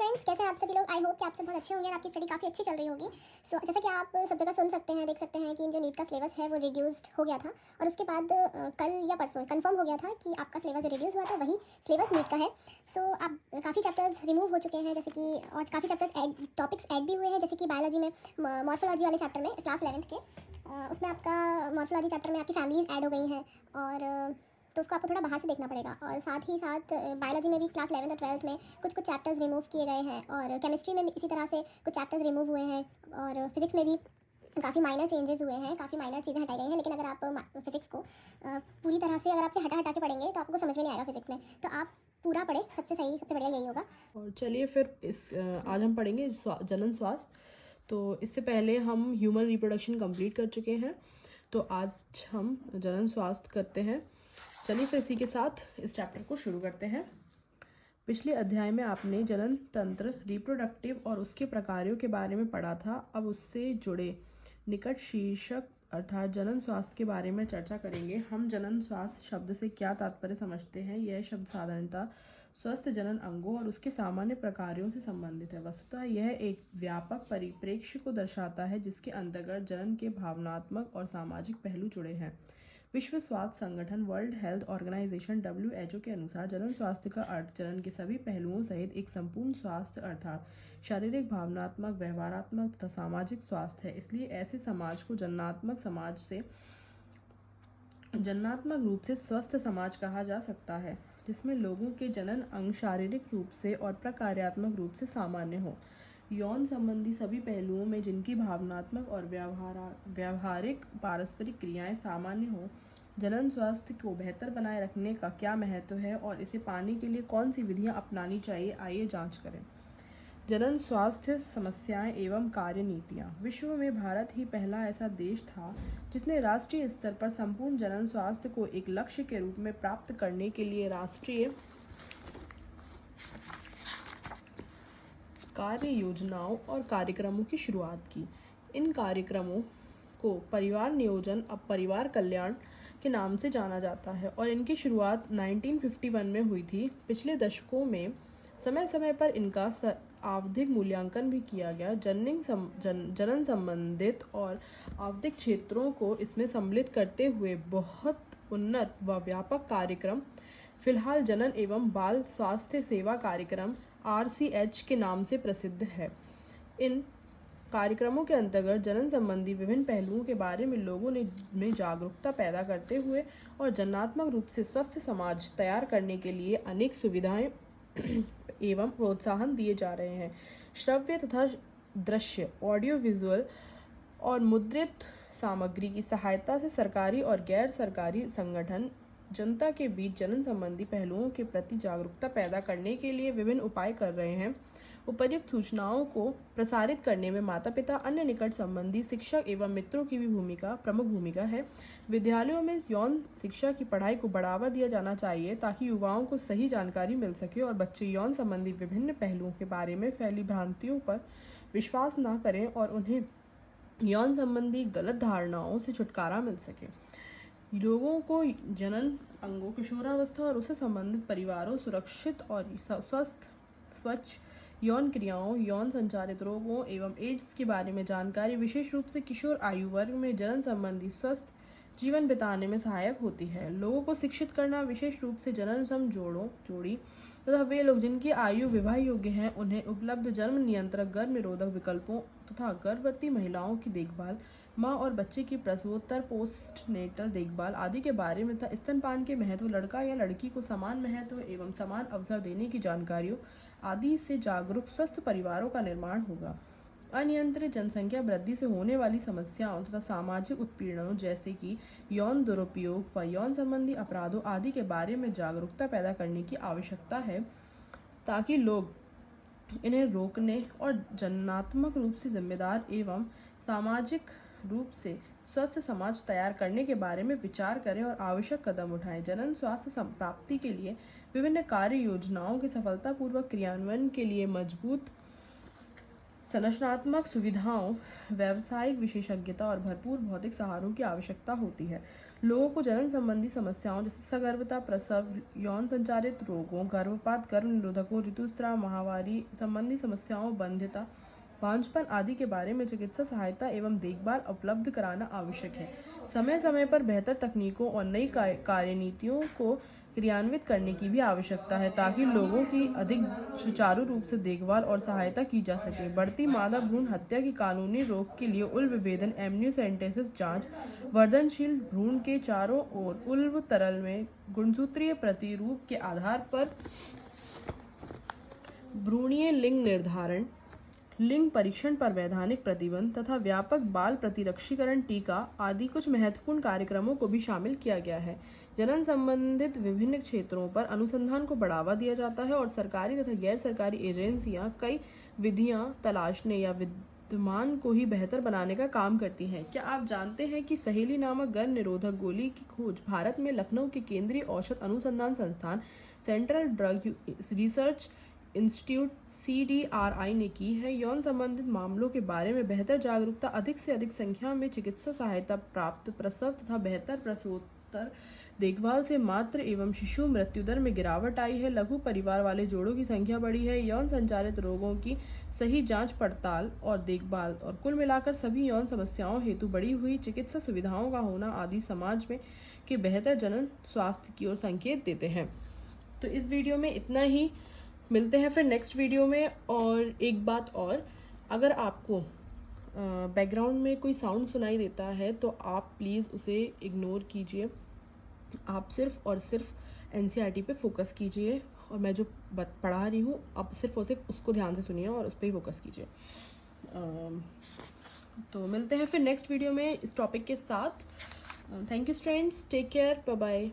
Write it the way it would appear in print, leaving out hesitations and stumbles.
Friends, कैसे हैं आप सभी लोग। आई होप कि आप सब बहुत अच्छे होंगे और आपकी स्टडी काफ़ी अच्छी चल रही होगी। जैसा कि आप सब जगह सुन सकते हैं, देख सकते हैं कि जो नीट का सिलेबस है वो रिड्यूस्ड हो गया था और उसके बाद कल या परसों कंफर्म हो गया था कि आपका सिलेबस जो रिड्यूस हुआ था वही सिलेबस नीट का है। आप काफ़ी चैप्टर्स रिमूव हो चुके हैं, जैसे कि और काफ़ी चैप्टर्स टॉपिक्स ऐड भी हुए हैं, जैसे कि बायोलॉजी में मॉर्फोलॉजी वाले चैप्टर में क्लास 11th के उसमें आपका मॉर्फोलॉजी चैप्टर में आपकी फैमिलीज ऐड हो गई हैं और तो उसको आपको थोड़ा बाहर से देखना पड़ेगा। और साथ ही साथ बायोलॉजी में भी क्लास 11th और 12th में कुछ कुछ चैप्टर्स रिमूव किए गए हैं और केमिस्ट्री में भी इसी तरह से कुछ चैप्टर्स रिमूव हुए हैं और फिजिक्स में भी काफ़ी माइनर चेंजेस हुए हैं, काफ़ी माइनर चीज़ें हटाई गई हैं। लेकिन अगर आप फिजिक्स को पूरी तरह से अगर आपसे हटा के पढ़ेंगे तो आपको समझ में नहीं आएगा फिजिक्स में, तो आप पूरा पढ़ें, सबसे सही सबसे बढ़िया यही होगा। और चलिए फिर आज हम पढ़ेंगे जनन स्वास्थ्य। तो इससे पहले हम ह्यूमन रिप्रोडक्शन कंप्लीट कर चुके हैं, तो आज हम जनन स्वास्थ्य करते हैं। चलिए फिर इसी के साथ इस चैप्टर को शुरू करते हैं। पिछले अध्याय में आपने जनन तंत्र, रिप्रोडक्टिव और उसके प्रकारों के बारे में पढ़ा था। अब उससे जुड़े निकट शीर्षक अर्थात जनन स्वास्थ्य के बारे में चर्चा करेंगे। हम जनन स्वास्थ्य शब्द से क्या तात्पर्य समझते हैं। यह शब्द साधारणतः स्वस्थ जनन अंगों और उसके सामान्य प्रकारों से संबंधित है। वस्तुतः यह एक व्यापक परिप्रेक्ष्य को दर्शाता है जिसके अंतर्गत जनन के भावनात्मक और सामाजिक पहलू जुड़े हैं। विश्व स्वास्थ्य संगठन वर्ल्ड हेल्थ ऑर्गेनाइजेशन WHO के अनुसार जनन स्वास्थ्य का अर्थ जनन के सभी पहलुओं सहित एक संपूर्ण स्वास्थ्य अर्थात शारीरिक, भावनात्मक, व्यवहारात्मक तथा सामाजिक स्वास्थ्य है। इसलिए ऐसे समाज को जन्नात्मक रूप से स्वस्थ समाज कहा जा सकता है जिसमें लोगों के जनन अंग शारीरिक रूप से और प्रकार्यात्मक रूप से सामान्य हो। यौन संबंधी सभी पहलुओं में जिनकी भावनात्मक और व्यवहारिक पारस्परिक क्रियाएं सामान्य हो। जनन स्वास्थ्य को बेहतर बनाए रखने का क्या महत्व है और इसे पाने के लिए कौन सी विधियां अपनानी चाहिए, आइए जांच करें। जनन स्वास्थ्य समस्याएं एवं कार्य नीतियां। विश्व में भारत ही पहला ऐसा देश था जिसने राष्ट्रीय स्तर पर संपूर्ण जनन स्वास्थ्य को एक लक्ष्य के रूप में प्राप्त करने के लिए राष्ट्रीय कार्य योजनाओं और कार्यक्रमों की शुरुआत की। इन कार्यक्रमों को परिवार नियोजन अब परिवार कल्याण के नाम से जाना जाता है और इनकी शुरुआत 1951 में हुई थी। पिछले दशकों में समय समय पर इनका आवधिक मूल्यांकन भी किया गया। जनन संबंधित और आवधिक क्षेत्रों को इसमें सम्मिलित करते हुए बहुत उन्नत व व्यापक कार्यक्रम फिलहाल जनन एवं बाल स्वास्थ्य सेवा कार्यक्रम RCH के नाम से प्रसिद्ध है। इन कार्यक्रमों के अंतर्गत जनन संबंधी विभिन्न पहलुओं के बारे में लोगों में जागरूकता पैदा करते हुए और जन्नात्मक रूप से स्वस्थ समाज तैयार करने के लिए अनेक सुविधाएं एवं प्रोत्साहन दिए जा रहे हैं। श्रव्य तथा दृश्य ऑडियो विजुअल और मुद्रित सामग्री की सहायता से सरकारी और गैर सरकारी संगठन जनता के बीच जनन संबंधी पहलुओं के प्रति जागरूकता पैदा करने के लिए विभिन्न उपाय कर रहे हैं। उपर्युक्त सूचनाओं को प्रसारित करने में माता पिता, अन्य निकट संबंधी, शिक्षक एवं मित्रों की भी प्रमुख भूमिका है। विद्यालयों में यौन शिक्षा की पढ़ाई को बढ़ावा दिया जाना चाहिए ताकि युवाओं को सही जानकारी मिल सके और बच्चे यौन संबंधी विभिन्न पहलुओं के बारे में फैली भ्रांतियों पर विश्वास न करें और उन्हें यौन संबंधी गलत धारणाओं से छुटकारा मिल सके। लोगों को जनन अंगों, किशोरावस्था और उससे संबंधित परिवारों, सुरक्षित और स्वच्छ यौन क्रियाओं, यौन संचारित रोगों एवं एड्स के बारे में जानकारी विशेष रूप से किशोर आयु वर्ग में जनन संबंधी स्वस्थ जीवन बिताने में सहायक होती है। लोगों को शिक्षित करना, विशेष रूप से जननसम जोड़ी तथा वे लोग जिनकी आयु विवाह योग्य हैं, उन्हें उपलब्ध जन्म नियंत्रक, गर्भ निरोधक विकल्पों तथा गर्भवती महिलाओं की देखभाल, माँ और बच्चे की प्रसवोत्तर पोस्टनेटल देखभाल आदि के बारे में तथा स्तनपान के महत्व, लड़का या लड़की को समान महत्व एवं समान अवसर देने की जानकारियों आदि से जागरूक स्वस्थ परिवारों का निर्माण होगा। अनियंत्रित जनसंख्या वृद्धि से होने वाली समस्याओं तथा सामाजिक उत्पीड़नों जैसे कि यौन दुरुपयोग व यौन संबंधी अपराधों आदि के बारे में जागरूकता पैदा करने की आवश्यकता है ताकि लोग इन्हें रोकने और जन्नात्मक रूप से जिम्मेदार एवं सामाजिक रूप से स्वस्थ समाज तैयार करने के बारे में विचार करें और आवश्यक कदम उठाएं। जनन स्वास्थ्य प्राप्ति के लिए विभिन्न कार्य योजनाओं के सफलतापूर्वक क्रियान्वयन के लिए मजबूत संरचनात्मक सुविधाओं, व्यावसायिक विशेषज्ञता और भरपूर भौतिक सहारों की आवश्यकता होती है। लोगों को जनन संबंधी समस्याओं जैसे सगर्भता, प्रसव, यौन संचारित रोगों, गर्भपात, गर्भ निरोधकों, ऋतुस्राव, माहवारी संबंधी समस्याओं, बंध्यता, बांझपन आदि के बारे में चिकित्सा सहायता एवं देखभाल उपलब्ध कराना आवश्यक है। समय समय पर बेहतर तकनीकों और नई कार्यनीतियों को क्रियान्वित करने की भी आवश्यकता है ताकि लोगों की अधिक सुचारू रूप से देखभाल और सहायता की जा सके। बढ़ती मादा भ्रूण हत्या की कानूनी रोक के लिए उल्व विभेदन, एम्नियोसेंटेसिस जांच, वर्धनशील भ्रूण के चारों ओर उल्व तरल में गुणसूत्रीय प्रतिरूप के आधार पर भ्रूणीय लिंग निर्धारण, लिंग परीक्षण पर वैधानिक प्रतिबंध तथा व्यापक बाल प्रतिरक्षीकरण टीका आदि कुछ महत्वपूर्ण कार्यक्रमों को भी शामिल किया गया है। जनन संबंधित विभिन्न क्षेत्रों पर अनुसंधान को बढ़ावा दिया जाता है और सरकारी तथा गैर सरकारी एजेंसियां कई विधियां तलाशने या विद्यमान को ही बेहतर बनाने का काम करती हैं। क्या आप जानते हैं कि सहेली नामक गर्भ निरोधक गोली की खोज भारत में लखनऊ के केंद्रीय औषध अनुसंधान संस्थान, central drug research institute CDRI ने की है। यौन संबंधित मामलों के बारे में बेहतर जागरूकता, अधिक से अधिक संख्या में चिकित्सा सहायता प्राप्त, प्रसव तथा बेहतर प्रसूतर देखभाल से मातृ एवं शिशु मृत्यु दर में गिरावट आई है। लघु परिवार वाले जोड़ों की संख्या बढ़ी है। यौन संचारित रोगों की सही जांच पड़ताल और देखभाल और कुल मिलाकर सभी यौन समस्याओं हेतु बढ़ी हुई चिकित्सा सुविधाओं का होना आदि समाज में के बेहतर जनन स्वास्थ्य की ओर संकेत देते हैं। तो इस वीडियो में इतना ही, मिलते हैं फिर नेक्स्ट वीडियो में। और एक बात और, अगर आपको बैकग्राउंड में कोई साउंड सुनाई देता है तो आप प्लीज़ उसे इग्नोर कीजिए। आप सिर्फ और सिर्फ NCERT पे फोकस कीजिए और मैं जो पढ़ा रही हूँ आप सिर्फ और सिर्फ उसको ध्यान से सुनिए और उस पर ही फोकस कीजिए। तो मिलते हैं फिर नेक्स्ट वीडियो में इस टॉपिक के साथ। Thank you students, take care, bye bye.